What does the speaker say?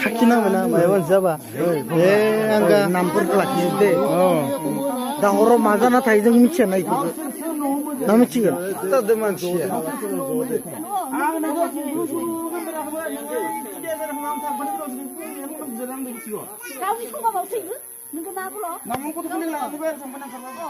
Sakina mana bayawan siapa? Angga nampur lagi deh. Dah orang mana na thai jeng micin naik tu. Nama cikan? Tak ada manusia. Kau ni kau bawa sih? Nunggu apa lo? Namun kau tu kena lah. Tu bayar sampai nak kerja.